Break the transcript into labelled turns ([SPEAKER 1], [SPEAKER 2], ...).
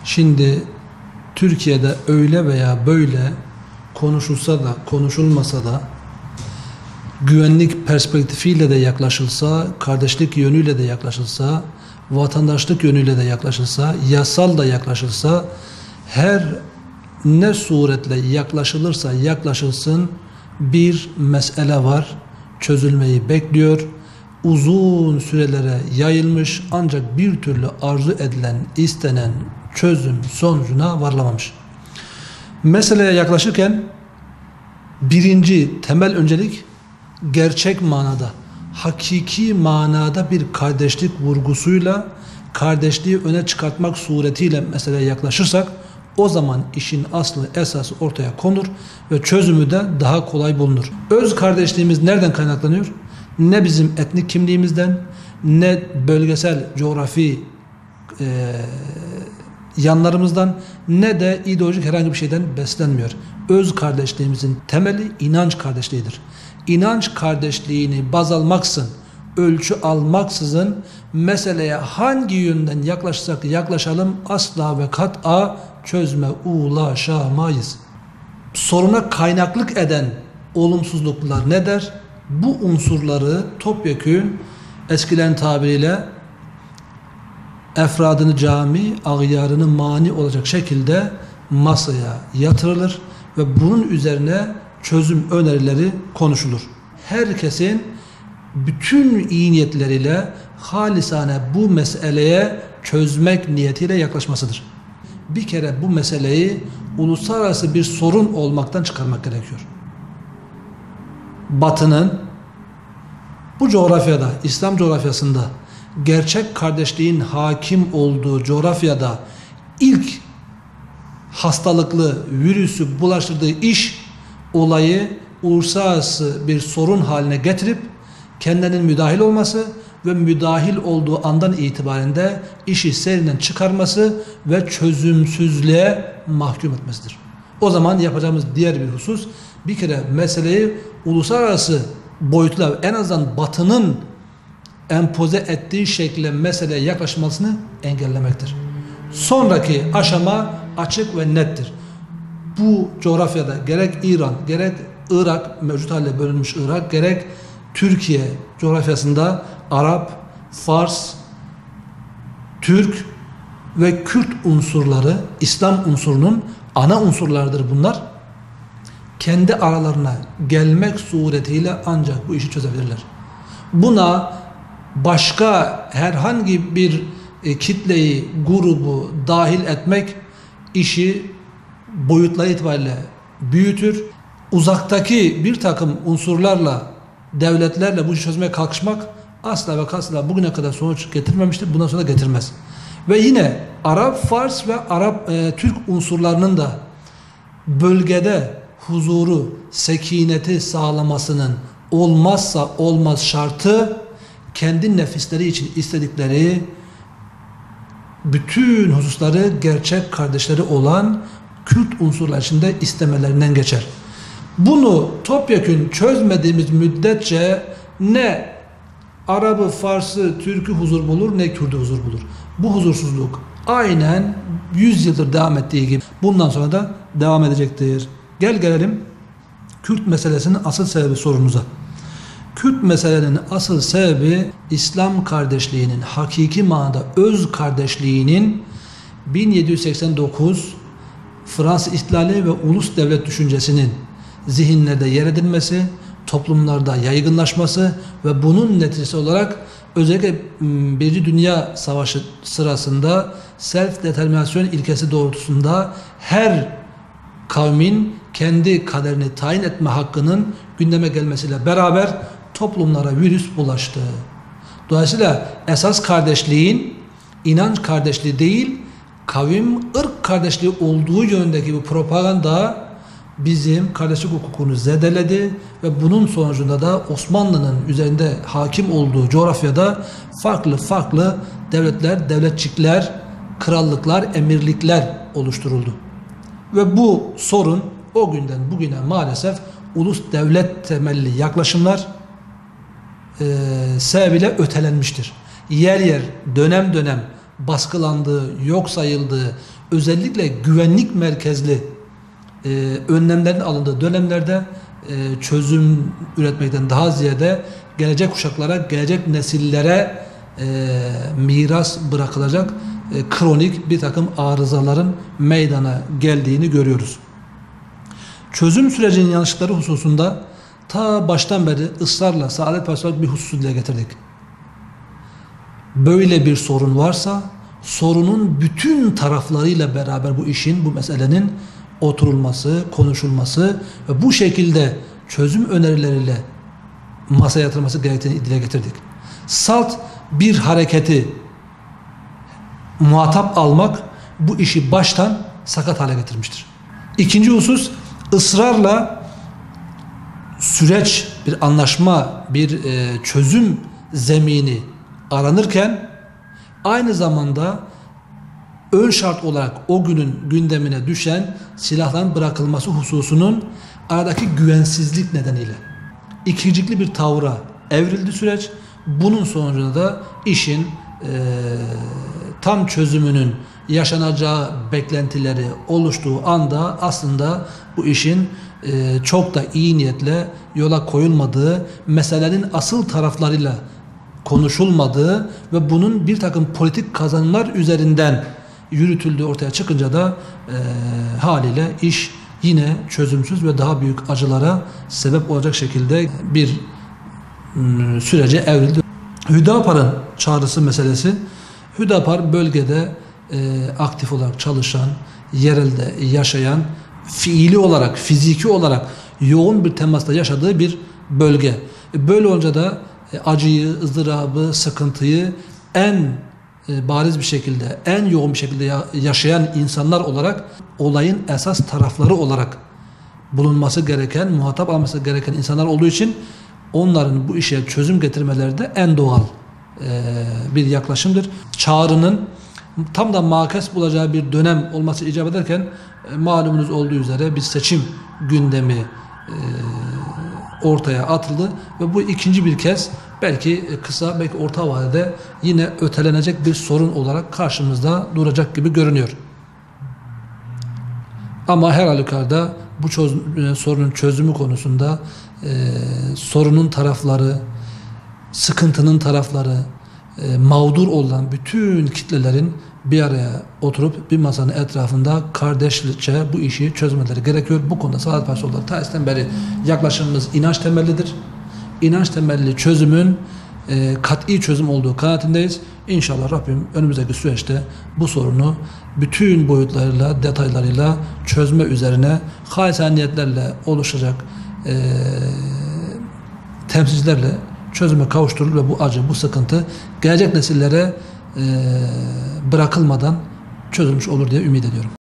[SPEAKER 1] Şimdi Türkiye'de öyle veya böyle konuşulsa da konuşulmasa da güvenlik perspektifiyle de yaklaşılsa, kardeşlik yönüyle de yaklaşılsa, vatandaşlık yönüyle de yaklaşılsa, yasal da yaklaşılsa, her ne suretle yaklaşılırsa yaklaşılsın bir mesele var, çözülmeyi bekliyor. Uzun sürelere yayılmış ancak bir türlü arzu edilen, istenen çözüm sonucuna varılamamış. Meseleye yaklaşırken birinci temel öncelik gerçek manada, hakiki manada bir kardeşlik vurgusuyla kardeşliği öne çıkartmak suretiyle meseleye yaklaşırsak o zaman işin aslı esası ortaya konur ve çözümü de daha kolay bulunur. Öz kardeşliğimiz nereden kaynaklanıyor? Ne bizim etnik kimliğimizden, ne bölgesel coğrafi yanlarımızdan, ne de ideolojik herhangi bir şeyden beslenmiyor. Öz kardeşliğimizin temeli inanç kardeşliğidir. İnanç kardeşliğini baz almaksızın, ölçü almaksızın meseleye hangi yönden yaklaşsak yaklaşalım asla ve kat'a çözüme ulaşamayız. Soruna kaynaklık eden olumsuzluklar ne der? Bu unsurları topyekün eskilerin tabiriyle efradını cami, ağyarını mani olacak şekilde masaya yatırılır ve bunun üzerine çözüm önerileri konuşulur. Herkesin bütün iyi niyetleriyle halisane bu meseleye çözmek niyetiyle yaklaşmasıdır. Bir kere bu meseleyi uluslararası bir sorun olmaktan çıkarmak gerekiyor. Batı'nın bu coğrafyada, İslam coğrafyasında gerçek kardeşliğin hakim olduğu coğrafyada ilk hastalıklı virüsü bulaştırdığı iş olayı uluslararası bir sorun haline getirip kendinin müdahil olması ve müdahil olduğu andan itibaren de işi serinden çıkarması ve çözümsüzlüğe mahkum etmesidir. O zaman yapacağımız diğer bir husus bir kere meseleyi uluslararası boyutla en azından Batı'nın empoze ettiği şekilde meseleye yaklaşmasını engellemektir. Sonraki aşama açık ve nettir. Bu coğrafyada gerek İran, gerek Irak, mevcut halde bölünmüş Irak, gerek Türkiye coğrafyasında Arap, Fars, Türk ve Kürt unsurları, İslam unsurunun ana unsurlarıdır bunlar. Kendi aralarına gelmek suretiyle ancak bu işi çözebilirler. Buna başka herhangi bir kitleyi, grubu dahil etmek işi boyutları itibariyle büyütür. Uzaktaki bir takım unsurlarla, devletlerle bu işi çözmeye kalkışmak asla ve asla bugüne kadar sonuç getirmemiştir. Bundan sonra getirmez. Ve yine Arap, Fars ve Türk unsurlarının da bölgede huzuru, sekineti sağlamasının olmazsa olmaz şartı kendi nefisleri için istedikleri bütün hususları gerçek kardeşleri olan Kürt unsurlar içinde istemelerinden geçer. Bunu topyekün çözmediğimiz müddetçe ne Arap'ı, Fars'ı, Türk'ü huzur bulur ne Kürt'ü huzur bulur. Bu huzursuzluk aynen 100 yıldır devam ettiği gibi bundan sonra da devam edecektir. Gelelim Kürt meselesinin asıl sebebi sorunuza. Kürt meselenin asıl sebebi İslam kardeşliğinin, hakiki manada öz kardeşliğinin 1789 Fransız ihtilali ve ulus devlet düşüncesinin zihinlerde yer edilmesi, toplumlarda yaygınlaşması ve bunun neticesi olarak özellikle Birinci Dünya Savaşı sırasında self-determinasyon ilkesi doğrultusunda her kavmin kendi kaderini tayin etme hakkının gündeme gelmesiyle beraber toplumlara virüs bulaştı. Dolayısıyla esas kardeşliğin inanç kardeşliği değil, kavim, ırk kardeşliği olduğu yönündeki bu propaganda bizim kardeşlik hukukunu zedeledi ve bunun sonucunda da Osmanlı'nın üzerinde hakim olduğu coğrafyada farklı devletler, devletçikler, krallıklar, emirlikler oluşturuldu. Ve bu sorun o günden bugüne maalesef ulus devlet temelli yaklaşımlar sebebiyle ötelenmiştir. Yer yer, dönem dönem baskılandığı, yok sayıldığı, özellikle güvenlik merkezli önlemlerin alındığı dönemlerde çözüm üretmekten daha ziyade gelecek kuşaklara, gelecek nesillere miras bırakılacak kronik bir takım arızaların meydana geldiğini görüyoruz. Çözüm sürecinin yanlışlıkları hususunda ta baştan beri ısrarla Saadet Partisi olarak bir hususu dile getirdik. Böyle bir sorun varsa sorunun bütün taraflarıyla beraber bu işin, bu meselenin oturulması, konuşulması ve bu şekilde çözüm önerileriyle masaya yatırılması gerektiğini dile getirdik. Salt bir hareketi muhatap almak bu işi baştan sakat hale getirmiştir. İkinci husus, ısrarla süreç, bir anlaşma, bir çözüm zemini aranırken aynı zamanda ön şart olarak o günün gündemine düşen silahların bırakılması hususunun aradaki güvensizlik nedeniyle ikircikli bir tavra evrildi süreç. Bunun sonucunda da işin tam çözümünün yaşanacağı beklentileri oluştuğu anda aslında bu işin çok da iyi niyetle yola koyulmadığı, meselenin asıl taraflarıyla konuşulmadığı ve bunun bir takım politik kazanımlar üzerinden yürütüldüğü ortaya çıkınca da haliyle iş yine çözümsüz ve daha büyük acılara sebep olacak şekilde bir sürece evrildi. Hüdapar'ın çağrısı meselesi, Hüdapar bölgede aktif olarak çalışan, yerelde yaşayan, fiili olarak, fiziki olarak yoğun bir temasta yaşadığı bir bölge. Böyle olunca da acıyı, ızdırabı, sıkıntıyı en bariz bir şekilde, en yoğun bir şekilde yaşayan insanlar olarak, olayın esas tarafları olarak bulunması gereken, muhatap alması gereken insanlar olduğu için onların bu işe çözüm getirmeleri de en doğal bir yaklaşımdır. Çağrının tam da makes bulacağı bir dönem olması icap ederken malumunuz olduğu üzere bir seçim gündemi ortaya atıldı ve bu ikinci bir kez belki kısa, belki orta vadede yine ötelenecek bir sorun olarak karşımızda duracak gibi görünüyor. Ama her halükarda bu sorunun çözümü konusunda sorunun tarafları, sıkıntının tarafları, mağdur olan bütün kitlelerin bir araya oturup bir masanın etrafında kardeşlikçe bu işi çözmeleri gerekiyor. Bu konuda Saadet Partisi olarak ta eskiden beri yaklaşımımız inanç temellidir. İnanç temelli çözümün kat'i çözüm olduğu kanaatindeyiz. İnşallah Rabbim önümüzdeki süreçte bu sorunu bütün boyutlarıyla, detaylarıyla çözme üzerine halisane niyetlerle oluşacak temsilcilerle çözüme kavuşturulur ve bu acı, bu sıkıntı gelecek nesillere bırakılmadan çözülmüş olur diye ümit ediyorum.